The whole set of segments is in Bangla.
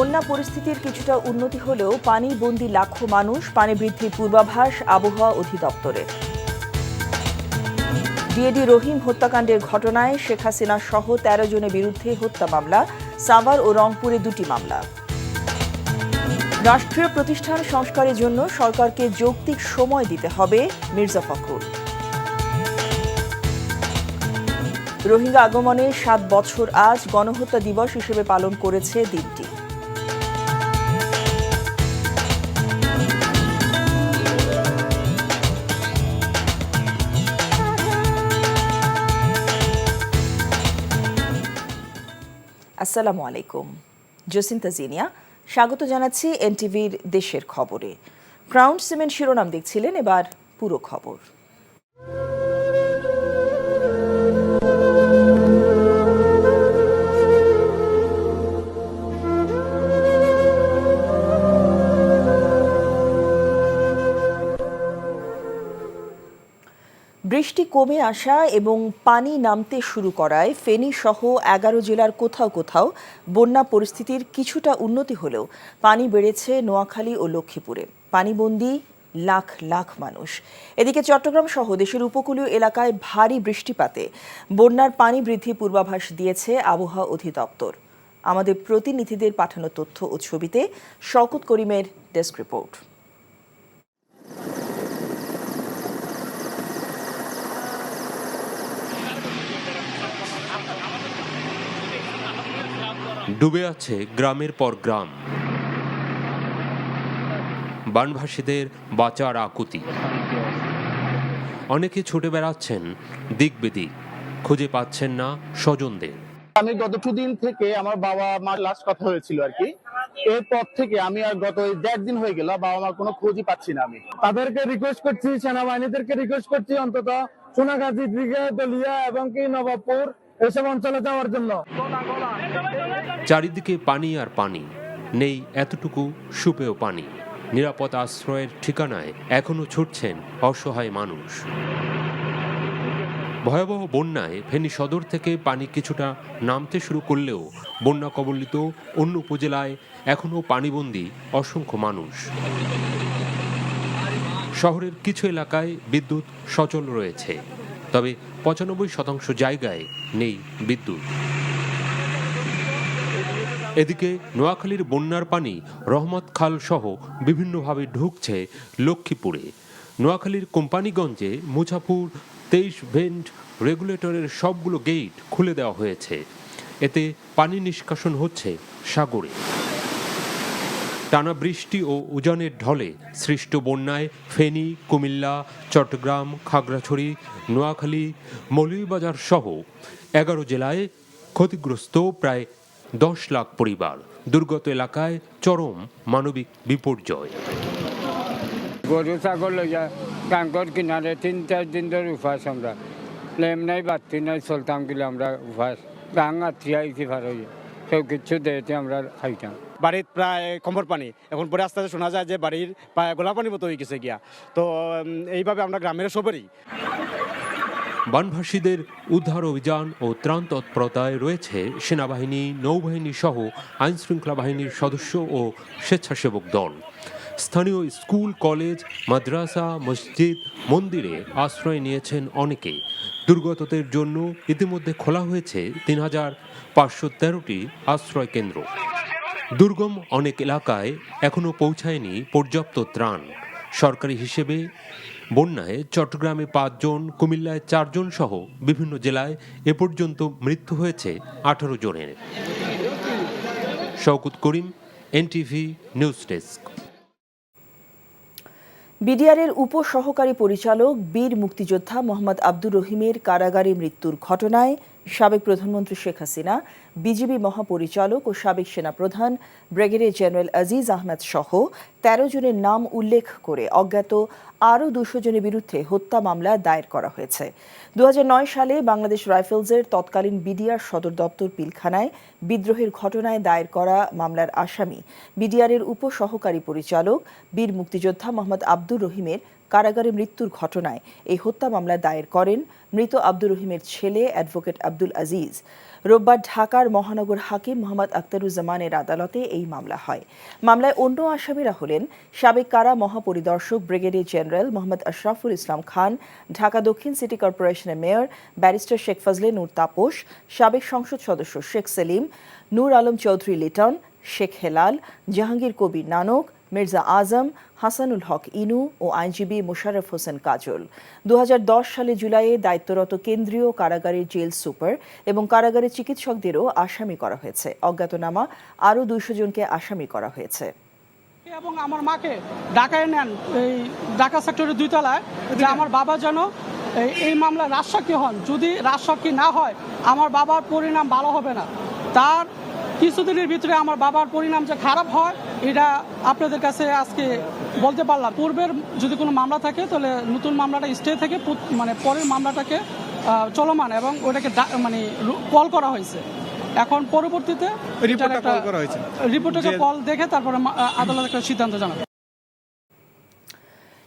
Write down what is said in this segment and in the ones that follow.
বন্যা পরিস্থিতির কিছুটা উন্নতি হলেও পানিবন্দী লাখো মানুষ, পানি বৃদ্ধির পূর্বাভাস আবহাওয়া অধিদপ্তরের। ডিএডি রহিম হত্যাকাণ্ডের ঘটনায় শেখ হাসিনা সহ ১৩ জনের বিরুদ্ধে হত্যা মামলা, সাভার ও রংপুরে ২টি মামলা। রাষ্ট্রীয় প্রতিষ্ঠান সংস্কারের জন্য সরকারকে যৌক্তিক সময় দিতে হবে, মির্জা ফখরুল। রোহিঙ্গা আগমনের ৭ বছর আজ গণহত্যা দিবস হিসেবে পালন করেছে দিনটি। আসসালামু আলাইকুম, জসিন্তা জিনিয়া স্বাগত জানাচ্ছি এনটিভির দেশের খবরে। ক্রাউন সিমেন্ট শিরোনাম দেখছিলেন, এবার পুরো খবর। বৃষ্টি কমে আসা এবং পানি নামতে শুরু করায় ফেনী সহ ১১ জেলার কোথাও কোথাও বন্যা পরিস্থিতির কিছুটা উন্নতি হলেও পানি বেড়েছে নোয়াখালী ও লক্ষ্মীপুরে। পানিবন্দী লাখ লাখ মানুষ। এদিকে চট্টগ্রাম সহ দেশের উপকূলীয় এলাকায় ভারী বৃষ্টিপাতে বন্যার পানি বৃদ্ধির পূর্বাভাস দিয়েছে আবহাওয়া অধিদপ্তর। আমাদের প্রতিনিধিদের পাঠানো তথ্য ও ছবিতে শওকত করিমের ডেস্ক রিপোর্ট। ডুবে আছে গ্রামের পর গ্রাম, বানভাসীদের বাঁচার আকুতি। অনেকে ছুটে বেড়াচ্ছেন দিক বেদিক, খুঁজে পাচ্ছেন না স্বজনদের। আমি গত দুদিন থেকে আমার বাবা মার লাস্ট কথা হয়েছিল আর কি, এরপর থেকে আমি আর গত ১.৫ দিন হয়ে গেল বাবা মার কোনো খোঁজই পাচ্ছি না। আমি তাদেরকে রিকোয়েস্ট করছি, সেনাবাহিনীদেরকে রিকোয়েস্ট করছি অন্তত সোনাগাজী, দিঘা, দলিয়া এবং কি নবাবপুর এসব অঞ্চলে যাওয়ার জন্য। চারিদিকে পানি আর পানি, নেই এতটুকু সুপেয় পানি। নিরাপদ আশ্রয়ের ঠিকানায় এখনো ছুটছেন অসহায় মানুষ। ভয়াবহ বন্যায় ফেনী সদর থেকে পানি কিছুটা নামতে শুরু করলেও বন্যা কবলিত অন্য উপজেলায় এখনও পানিবন্দী অসংখ্য মানুষ। শহরের কিছু এলাকায় বিদ্যুৎ সচল রয়েছে, তবে ৯৫% জায়গায় নেই বিদ্যুৎ। এদিকে নোয়াখালীর বন্যার পানি রহমত খাল সহ বিভিন্নভাবে ঢুকছে লক্ষ্মীপুরে। নোয়াখালীর কোম্পানিগঞ্জে মুছাপুর ২৩ ভেন্ট রেগুলেটরের সবগুলো গেট খুলে দেওয়া হয়েছে। এতে পানি নিষ্কাশন হচ্ছে সাগরে। টানা বৃষ্টি ও উজানের ঢলে সৃষ্ট বন্যায় ফেনী, কুমিল্লা, চট্টগ্রাম, খাগড়াছড়ি, নোয়াখালী, মৌলভীবাজার সহ ১১ জেলায় ক্ষতিগ্রস্ত প্রায় ১০ লাখ পরিবার। দুর্গত এলাকায় চরম মানবিক বিপর্যয়। গরু ছাগল লইয়া ট্যাঙ্কর কিনারে ৩-৪ দিন ধরে উপাস। আমরা লেম নাই, বাতি নাই, চলতাম গেলে আমরা উপাস। গাং আত্রি আইছি ভার হইয়া সব কিছু দেয়তে আমরা খাইতাম। বাড়ির প্রায় কম্বর পানি, এখন পরে আস্তে আস্তে শোনা যায় যে বাড়ির প্রায় গোলা পানির মতো হয়ে গেছে গিয়া। তো এইভাবে আমরা গ্রামের সবেরই। বানভাসীদের উদ্ধার অভিযান ও ত্রাণ তৎপরতায় রয়েছে সেনাবাহিনী, নৌবাহিনী সহ আইনশৃঙ্খলা বাহিনীর সদস্য ও স্বেচ্ছাসেবক দল। স্থানীয় স্কুল, কলেজ, মাদ্রাসা, মসজিদ, মন্দিরে আশ্রয় নিয়েছেন অনেকে। দুর্গতদের জন্য ইতিমধ্যে খোলা হয়েছে ৩,৫১৩টি আশ্রয় কেন্দ্র। দুর্গম অনেক এলাকায় এখনও পৌঁছায়নি পর্যাপ্ত ত্রাণ। সরকারি হিসেবে বন্যায় চট্টগ্রামে ৫ জন, কুমিল্লায় ৪ জন সহ বিভিন্ন জেলায় এ পর্যন্ত মৃত্যু হয়েছে ১৮ জনের। শওকত করিম, এনটিভি নিউজ ডেস্ক। বিডিআরের উপসহকারী পরিচালক বীর মুক্তিযোদ্ধা মোহাম্মদ আব্দুর রহিমের কারাগারে মৃত্যুর ঘটনায় সাবেক প্রধানমন্ত্রী শেখ হাসিনা, বিজিবি মহাপরিচালক ও সাবেক সেনাপ্রধান ব্রিগেডিয়ার জেনারেল আজিজ আহমেদ সহ ১৩ জনের নাম উল্লেখ করে অজ্ঞাত আরও ২০০ জনের বিরুদ্ধে হত্যা মামলা দায়ের করা হয়েছে। ২০০৯ সালে বাংলাদেশ রাইফেলসের তৎকালীন বিডিআর সদর দপ্তর পিলখানায় বিদ্রোহের ঘটনায় দায়ের করা মামলার আসামি বিডিআরের উপসহকারী পরিচালক বীর মুক্তিযোদ্ধা মোহাম্মদ আব্দুর রহিমের কারাগারে মৃত্যুর ঘটনায় এই হত্যা মামলা দায়ের করেন মৃত আব্দুর রহিমের ছেলে অ্যাডভোকেট আব্দুল আজিজ। রোববার ঢাকার মহানগর হাকিম মোহাম্মদ আখতারুজ্জামানের আদালতে এই মামলা হয়। মামলায় অন্য আসামিরা হলেন সাবেক কারা মহাপরিদর্শক ব্রিগেডিয়ার জেনারেল মোহাম্মদ আশরাফুল ইসলাম খান, ঢাকা দক্ষিণ সিটি কর্পোরেশনের মেয়র ব্যারিস্টার শেখ ফজলে নূর তাপস, সাবেক সংসদ সদস্য শেখ সেলিম, নূর আলম চৌধুরী লিটন, শেখ হেলাল, জাহাঙ্গীর কবির নানক, মির্জা আজম, হাসানুল হক ইনু ও আইনজীবী মোশাররফ হোসেন কাজল। 2010 সালে জুলাইয়ে দায়িত্বরত কেন্দ্রীয় কারাগারের জেল সুপার এবং কারাগারের চিকিৎসকদেরও আসামি করা হয়েছে। অজ্ঞাতনামা আরও 200 জনকে আসামি করা হয়েছে। এবং আমার মাকে ঢাকায় নেন, এই ঢাকা সেক্টরের 2 তলায়, যে আমার বাবা যেন এই মামলায় রাজসাক্ষী হন। যদি রাজসাক্ষী না হয় আমার বাবার পরিণাম ভালো হবে না। তার কিছুদিনের ভিতরে আমার বাবার পরিণাম যে খারাপ হয় এটা আপনাদের কাছে আজকে বলতে পারলাম। পূর্বের যদি কোনো মামলা থাকে তাহলে নতুন মামলাটা স্টে থেকে মানে পরের মামলাটাকে চলমান এবং ওটাকে মানে কল করা হয়েছে। এখন পরবর্তীতে রিপোর্টটাকে কল দেখে তারপরে আদালত একটা সিদ্ধান্ত জানাবে।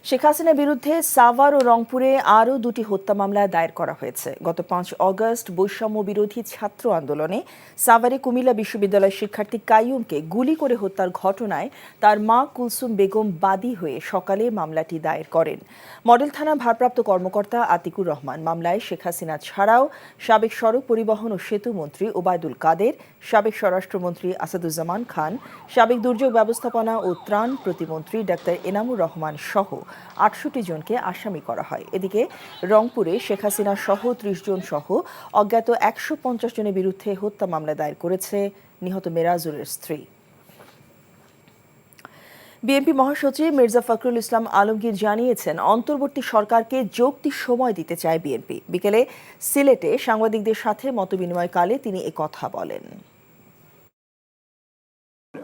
শেখ হাসিনার বিরুদ্ধে সাভার ও রংপুরে আরও 2টি হত্যা মামলা দায়ের করা হয়েছে। গত 5 অগস্ট বৈষম্য বিরোধী ছাত্র আন্দোলনে সাভারে কুমিল্লা বিশ্ববিদ্যালয়ের শিক্ষার্থী কাইয়ুমকে গুলি করে হত্যার ঘটনায় তার মা কুলসুম বেগম বাদী হয়ে সকালে মামলাটি দায়ের করেন। মডেল থানা ভারপ্রাপ্ত কর্মকর্তা আতিকুর রহমান মামলায় শেখ হাসিনা ছাড়াও সাবেক সড়ক পরিবহন ও সেতু মন্ত্রী ওবায়দুল কাদের, সাবেক স্বরাষ্ট্রমন্ত্রী আসাদুজ্জামান খান, সাবেক দুর্যোগ ব্যবস্থাপনা ও ত্রাণ প্রতিমন্ত্রী ডাক্তার এনামুর রহমান সহ 68 জনকে আসামি করা হয়। এদিকে রংপুরে শেখ হাসিনা সহ 30 জন সহ অজ্ঞাত 150 জনের বিরুদ্ধে হত্যা মামলা দায়ের করেছে নিহত মেরাজুলের স্ত্রী। বিএনপি মহাসচিব মির্জা ফখরুল ইসলাম আলমগীর জানিয়েছেন, অন্তর্বর্তী সরকারকে যৌক্তিক সময় দিতে চায় বিএনপি। বিকেলে সিলেটে সাংবাদিকদের সাথে মতবিনিময়কালে তিনি কথা বলেন।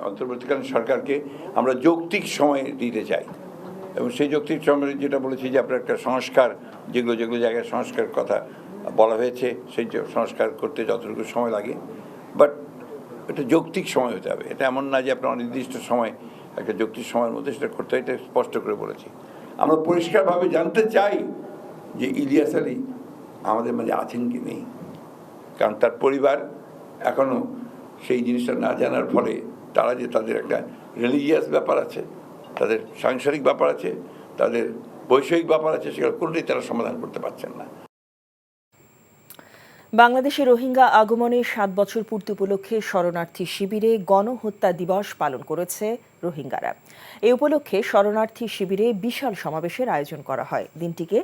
অন্তর্বর্তীকালীন সরকারকে আমরা যৌক্তিক সময় দিতে চাই এবং সেই যৌক্তিক সময় যেটা বলেছি যে আপনার একটা সংস্কার, যেগুলো জায়গায় সংস্কারের কথা বলা হয়েছে সেই সংস্কার করতে যতটুকু সময় লাগে, বাট এটা যৌক্তিক সময় হতে হবে। এটা এমন না যে আপনার অনির্দিষ্ট সময়, একটা যৌক্তিক সময়ের মধ্যে সেটা করতে হয়, এটা স্পষ্ট করে বলেছি। আমরা পরিষ্কারভাবে জানতে চাই যে ইলিয়াস আলী আমাদের মাঝে আছেন কি নেই, কারণ তার পরিবার এখনও সেই জিনিসটা না জানার ফলে তারা যে তাদের একটা রিলিজিয়াস ব্যাপার আছে, তাদের সাংসারিক ব্যাপার আছে, তাদের বৈষয়িক ব্যাপার আছে, সেগুলো কোনোটাই তারা সমাধান করতে পারছেন না। বাংলাদেশে রোহিঙ্গা আগমনের 7 বছর পূর্তি উপলক্ষে শরণার্থী শিবিরে গণহত্যা দিবস পালন করেছে রোহিঙ্গারা। এই উপলক্ষে শরণার্থী শিবিরে বিশাল সমাবেশের আয়োজন করা হয়। দিনটিকে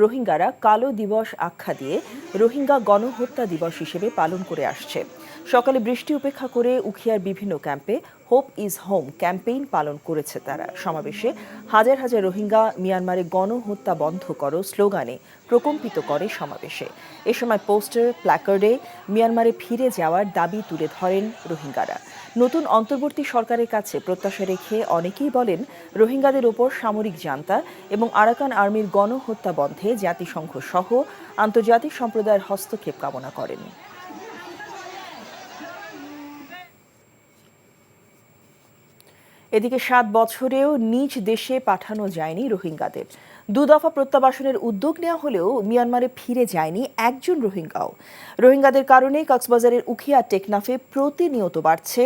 রোহিঙ্গারা কালো দিবস আখ্যা দিয়ে রোহিঙ্গা গণহত্যা দিবস হিসেবে পালন করে আসছে। সকালে বৃষ্টি উপেক্ষা করে উখিয়ার বিভিন্ন ক্যাম্পে হোপ ইজ হোম ক্যাম্পেইন পালন করেছে তারা। সমাবেশে হাজার হাজার রোহিঙ্গা মিয়ানমারে গণহত্যা বন্ধ করো স্লোগানে প্রকম্পিত করে সমাবেশে। এ সময় পোস্টার, প্ল্যাকার্ডে মিয়ানমারে ফিরে যাওয়ার দাবি তুলে ধরেন রোহিঙ্গারা। নতুন অন্তর্বর্তী সরকারের কাছে প্রত্যাশা রেখে অনেকেই বলেন, রোহিঙ্গাদের ওপর সামরিক জান্তা এবং আরাকান আর্মির গণহত্যা বন্ধে জাতিসংঘ সহ আন্তর্জাতিক সম্প্রদায়ের হস্তক্ষেপ কামনা করেন। এদিকে 7 বছরেও নিজ দেশে পাঠানো যায়নি রোহিঙ্গাদের। 2 দফা প্রত্যাবাসনের উদ্যোগ নেওয়া হলেও মিয়ানমারে ফিরে যায়নি একজন রোহিঙ্গাও। রোহিঙ্গাদের কারণে কক্সবাজারের উখিয়া টেকনাফে প্রতিনিয়ত বাড়ছে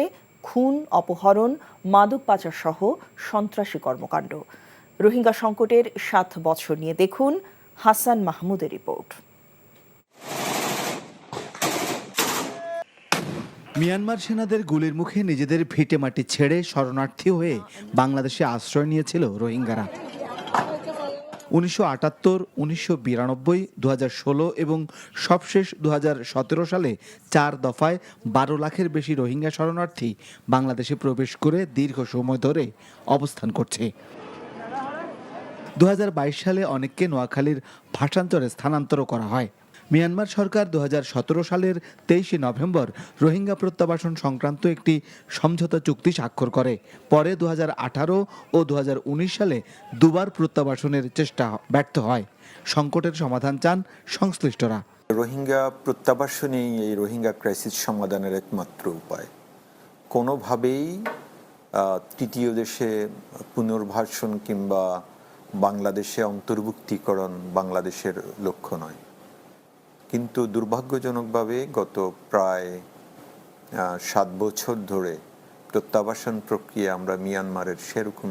খুন, অপহরণ, মাদক পাচার সহ সন্ত্রাসী কর্মকাণ্ড। রোহিঙ্গা সংকটের 7 বছর নিয়ে দেখুন হাসান মাহমুদের রিপোর্ট। মিয়ানমার সেনাদের গুলির মুখে নিজেদের ভিটেমাটি ছেড়ে শরণার্থী হয়ে বাংলাদেশে আশ্রয় নিয়েছিল রোহিঙ্গারা। 1978, 1992, 2016 এবং সবশেষ 2017 সালে 4 দফায় 12 লাখের বেশি রোহিঙ্গা শরণার্থী বাংলাদেশে প্রবেশ করে দীর্ঘ সময় ধরে অবস্থান করছে। 2022 সালে অনেককে নোয়াখালীর ভাষান্তরে স্থানান্তর করা হয়। মিয়ানমার সরকার 2017 সালের 23 নভেম্বর রোহিঙ্গা প্রত্যাবাসন সংক্রান্ত একটি সমঝোতা চুক্তি স্বাক্ষর করে। পরে 2018 ও 2019 সালে দুবার প্রত্যাবাসনের চেষ্টা ব্যর্থ হয়। সংকটের সমাধান চান সংশ্লিষ্টরা। রোহিঙ্গা প্রত্যাবাসনই এই রোহিঙ্গা ক্রাইসিস সমাধানের একমাত্র উপায়। কোনোভাবেই তৃতীয় দেশে পুনর্বাসন কিংবা বাংলাদেশে অন্তর্ভুক্তিকরণ বাংলাদেশের লক্ষ্য নয়। কিন্তু দুর্ভাগ্যজনকভাবে গত প্রায় 7 বছর ধরে প্রত্যাবাসন প্রক্রিয়া আমরা মিয়ানমারের সেরকম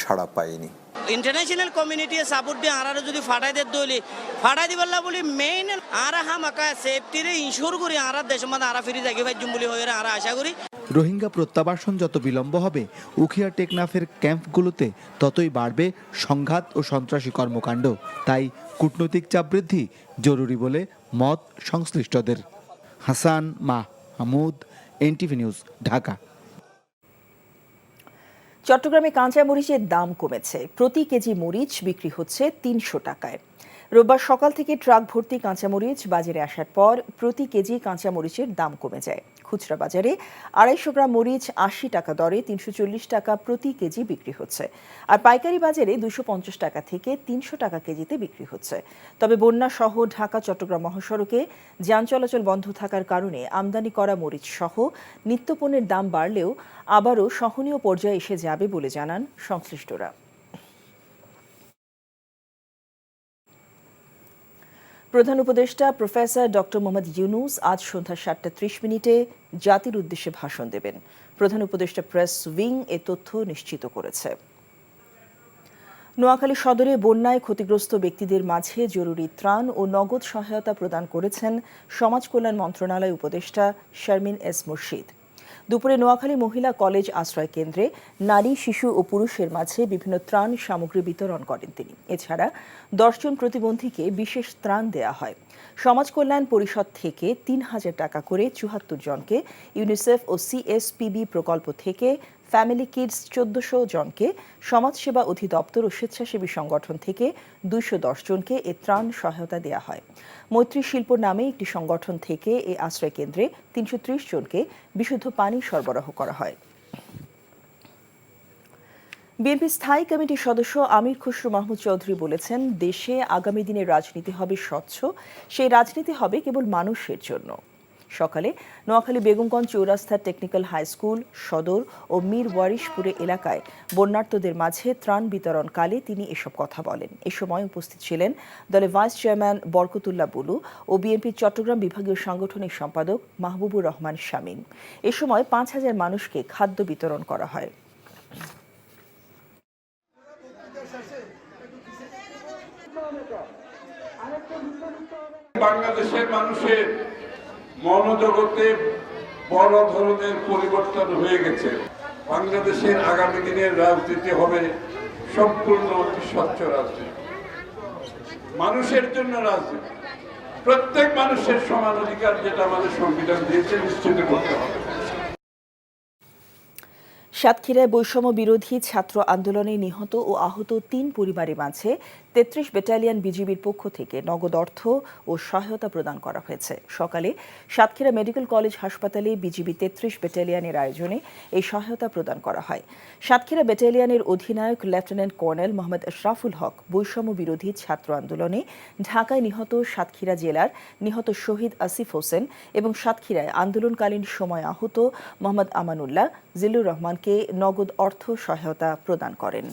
সাড়া পাইনি। ইন্টারন্যাশনাল কমিউনিটি সাপোর্ট দিয়ে আরারে যদি ফাটাই দে দলি ফাটাই দিবাল্লা বলি মেইন আরা হামাকা সেফটিরে ইনশোর করি আরা দেশ মানে আরা ফিরে যাগে ভাই জুম্বুলি হয়ে আরা আশা করি। রোহিঙ্গা প্রত্যাবাসন যত বিলম্ব হবে উখিয়া টেকনাফের ক্যাম্পগুলোতে ততই বাড়বে সংঘাত ও সন্ত্রাসী কর্মকাণ্ড। তাই কূটনৈতিক চাপ বৃদ্ধি জরুরি বলে মত সংশ্লিষ্টদের। Hasan Mahmud, NTV news, Dhaka. চট্টগ্রামে কাঁচা মরিচের দাম কমেছে। প্রতি কেজি মরিচ বিক্রি হচ্ছে 300 টাকায়। রোববার সকাল থেকে ট্রাক ভর্তি কাঁচামরিচ বাজারে আসার পর প্রতি কেজি কাঁচামরিচের দাম কমে যায়। খুচরা বাজারে 250 গ্রাম মরিচ 80 টাকা দরে 340 টাকা প্রতি কেজি বিক্রি হচ্ছে, আর পাইকারি বাজারে 250 টাকা থেকে 300 টাকা কেজিতে বিক্রি হচ্ছে। তবে বন্যা সহ ঢাকা চট্টগ্রাম মহাসড়কে যান চলাচল বন্ধ থাকার কারণে আমদানি করা মরিচ সহ নিত্যপণ্যের দাম বাড়লেও আবারও সহনীয় পর্যায়ে এসে যাবে বলে জানান সংশ্লিষ্টরা। প্রধান উপদেষ্টা প্রফেসর ডক্টর মোহাম্মদ ইউনূস আজ সন্ধ্যা 7:30 জাতির উদ্দেশ্যে ভাষণ দেবেন। প্রধান উপদেষ্টা প্রেস উইং এ তথ্য নিশ্চিত করেছে। নোয়াখালী সদরে বন্যায় ক্ষতিগ্রস্ত ব্যক্তিদের মাঝে জরুরি ত্রাণ ও নগদ সহায়তা প্রদান করেছেন সমাজ কল্যাণ মন্ত্রণালয় উপদেষ্টা শারমিন এস মুর্শিদ। দুপুরে নোয়াখালী মহিলা কলেজ আশ্রয় কেন্দ্রে নারী, শিশু ও পুরুষের মাঝে বিভিন্ন ত্রাণ সামগ্রী বিতরণ করেন তিনি। এছাড়া 10 জন প্রতিবন্ধীকে বিশেষ ত্রাণ দেয়া হয়। সমাজ কল্যাণ পরিষদ থেকে 3000 টাকা করে 74 জনকে, ইউনিসেফ ও সিএসপিবি প্রকল্প থেকে ফ্যামিলি কিডস 1400 জনকে, সমাজসেবা অধিদপ্তর ও স্বেচ্ছাসেবী সংগঠন থেকে 210 জনকে এ ত্রাণ সহায়তা দেয়া হয়। মৈত্রী শিল্প নামে একটি সংগঠন থেকে এই আশ্রয় কেন্দ্রে 330 জনকে বিশুদ্ধ পানি সরবরাহ করা হয়। বিএনপি স্থায়ী কমিটির সদস্য আমির খসরু মাহমুদ চৌধুরী বলেছেন, দেশে আগামী দিনের রাজনীতি হবে স্বচ্ছ, সেই রাজনীতি হবে কেবল মানুষের জন্য। সকালে নোয়াখালী বেগমগঞ্জ চৌরাস্তা টেকনিক্যাল হাই স্কুল, সদর ও মীর ওয়ারিশপুরে এলাকায় বন্যার্তদের মাঝে ত্রাণ বিতরণকালে তিনি এসব কথা বলেন। এ সময় উপস্থিত ছিলেন দলের ভাইস চেয়ারম্যান বরকতুল্লাহ বুলু ও বিএনপির চট্টগ্রাম বিভাগীয় সাংগঠনিক সম্পাদক মাহবুবুর রহমান শামীম। এ সময় 5000 মানুষকে খাদ্য বিতরণ করা হয়। বাংলাদেশের মানুষের মনোজগতে বড় ধরনের পরিবর্তন হয়ে গেছে। বাংলাদেশের আগামী দিনের রাজনীতি হবে সম্পূর্ণ স্বচ্ছ রাজনীতি, মানুষের জন্য রাজনীতি। প্রত্যেক মানুষের সমান অধিকার, যেটা আমাদের সংবিধান দিয়েছে, নিশ্চিত করতে হবে। সাতক্ষীরায় বৈষম্য বিরোধী ছাত্র আন্দোলনে নিহত ও আহত 3 পরিবারের মাঝে 33 ব্যাটালিয়ন বিজিবির পক্ষ থেকে নগদ অর্থ ও সহায়তা প্রদান করা হয়েছে। সকালে সাতক্ষীরা মেডিকেল কলেজ হাসপাতালে বিজিবি 33 ব্যাটালিয়নের আয়োজনে এই সহায়তা প্রদান করা হয়। সাতক্ষীরা ব্যাটালিয়নের অধিনায়ক লেফটেন্যান্ট কর্নেল মোহাম্মদ আশরাফুল হক বৈষম্য বিরোধী ছাত্র আন্দোলনে ঢাকায় নিহত সাতক্ষীরা জেলার নিহত শহীদ আসিফ হোসেন এবং সাতক্ষীরায় আন্দোলনকালীন সময় আহত মোহাম্মদ আমানুল্লাহ, জিল্লুর রহমানকে নগদ অর্থ সহায়তা প্রদান করেন।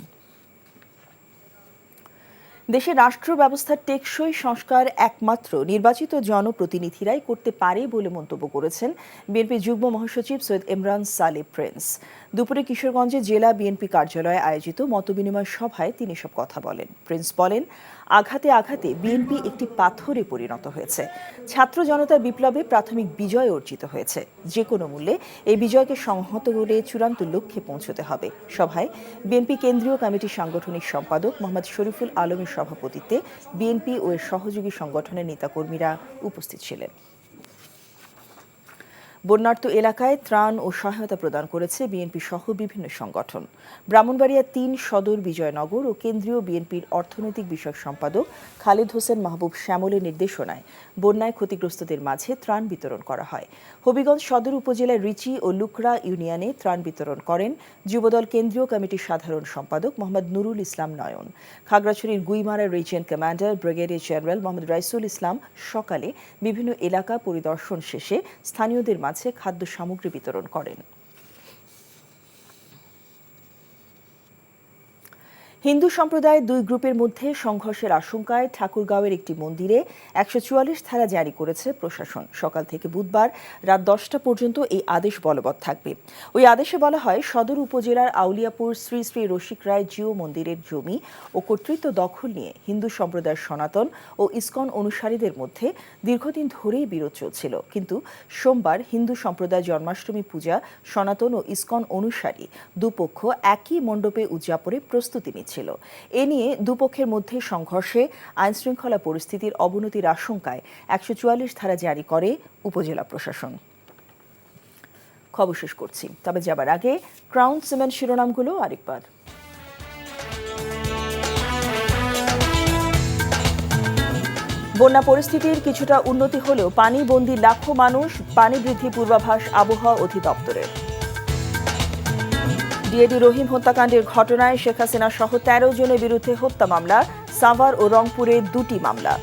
দেশের রাষ্ট্র ব্যবস্থার টেকসই সংস্কার একমাত্র নির্বাচিত জনপ্রতিনিধিরাই করতে পারে বলে মন্তব্য করেছেন বিএনপি যুগ্ম মহাসচিব সৈয়দ ইমরান সালে প্রিন্স। দুপুরে কিশোরগঞ্জে জেলা বিএনপি কার্যালয়ে আয়োজিত মতবিনিময় সভায় তিনি সব কথা বলেন। প্রিন্স বলেন, আঘাতে আঘাতে বিএনপি একটি পাথরে পরিণত হয়েছে। ছাত্র জনতার বিপ্লবে প্রাথমিক বিজয় অর্জিত হয়েছে। যে কোনো মূল্যে এই বিজয়কে সংহত করে চূড়ান্ত লক্ষ্যে পৌঁছতে হবে। সভায় বিএনপি কেন্দ্রীয় কমিটির সাংগঠনিক সম্পাদক মোহাম্মদ শরীফুল আলমের সভাপতিত্বে বিএনপি ও এর সহযোগী সংগঠনের নেতাকর্মীরা উপস্থিত ছিলেন। বন্যার্ত এলাকায় ত্রাণ ও সহায়তা প্রদান করেছে বিএনপি সহ বিভিন্ন সংগঠন। ব্রাহ্মণবাড়িয়া 3 সদর, বিজয়নগর ও কেন্দ্রীয় বিএনপির অর্থনৈতিক বিষয়ক সম্পাদক খালিদ হোসেন মাহবুব শ্যামলের নির্দেশনায় বন্যায় ক্ষতিগ্রস্তদের মাঝে ত্রাণ বিতরণ করা হয়। হবিগঞ্জ সদর উপজেলার রিচি ও লুকরা ইউনিয়নে ত্রাণ বিতরণ করেন যুবদল কেন্দ্রীয় কমিটির সাধারণ সম্পাদক মোহাম্মদ নুরুল ইসলাম নয়ন। খাগড়াছড়ির Guimara region commander brigadier general Mohammad Raisul Islam সকালে বিভিন্ন এলাকা পরিদর্শন শেষে স্থানীয়দের মাঝে খাদ্য সামগ্রী বিতরণ করেন। হিন্দু সম্প্রদায়ের দুই গ্রুপের মধ্যে সংঘর্ষের আশঙ্কায় ঠাকুরগাঁওয়ের একটি মন্দিরে 144 ধারা জারি করেছে প্রশাসন। সকাল থেকে বুধবার রাত 10টা পর্যন্ত এই আদেশ বলবৎ থাকবে। ওই আদেশে বলা হয়, সদর উপজেলার আউলিয়াপুর শ্রী শ্রী রসিক রায় জিও মন্দিরের জমি ও কর্তৃত্ব দখল নিয়ে হিন্দু সম্প্রদায়ের সনাতন ও ইসকন অনুসারীদের মধ্যে দীর্ঘদিন ধরেই বিরোধ চলছিল। কিন্তু সোমবার হিন্দু সম্প্রদায় জন্মাষ্টমী পূজা সনাতন ও ইসকন অনুসারী দুপক্ষ একই মণ্ডপে উদযাপনে প্রস্তুতি নিচ্ছে। এ নিয়ে দুপক্ষের মধ্যে সংঘর্ষে আইনশৃঙ্খলা পরিস্থিতির অবনতির আশঙ্কায় 144 ধারা জারি করে উপজেলা প্রশাসন। খবর শেষ করছি, তবে যাবার আগে ক্রাউন সিমেন্ট শিরোনামগুলো আরেকবার। বন্যা পরিস্থিতির কিছুটা উন্নতি হলেও পানিবন্দী লাখো মানুষ, পানি বৃদ্ধি পূর্বাভাস আবহাওয়া অধিদপ্তরের। ডিএডি রহিম হত্যাকাণ্ডের ঘটনায় শেখ হাসিনা সহ 13 জনের বিরুদ্ধে হত্যা মামলা, সাভার ও রংপুরে 2টি মামলা।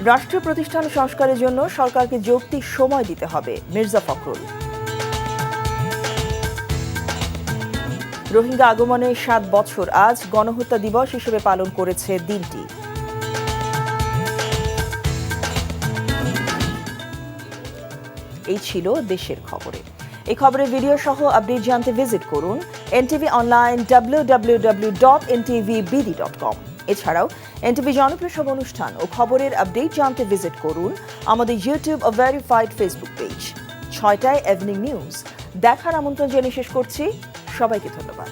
রাষ্ট্রীয় প্রতিষ্ঠান সংস্কারের জন্য সরকারকে যৌক্তিক সময় দিতে হবে, মির্জা ফখরুল। রোহিঙ্গা আগমনে 7 বছর আজ, গণহত্যা দিবস হিসেবে পালন করেছে দিনটি। এই ছিল দেশের খবরে। এই খবরের ভিডিও সহ আপডেট জানতে ভিজিট করুন এনটিভি অনলাইন www.ntvbd.com। এছাড়াও এনটিভি জনপ্রিয় সব অনুষ্ঠান ও খবরের আপডেট জানতে ভিজিট করুন আমাদের ইউটিউব ও ভেরিফাইড ফেসবুক পেজ। 6টায় ইভিনিং নিউজ দেখার আমন্ত্রণ জানিয়ে শেষ করছি। সবাইকে ধন্যবাদ।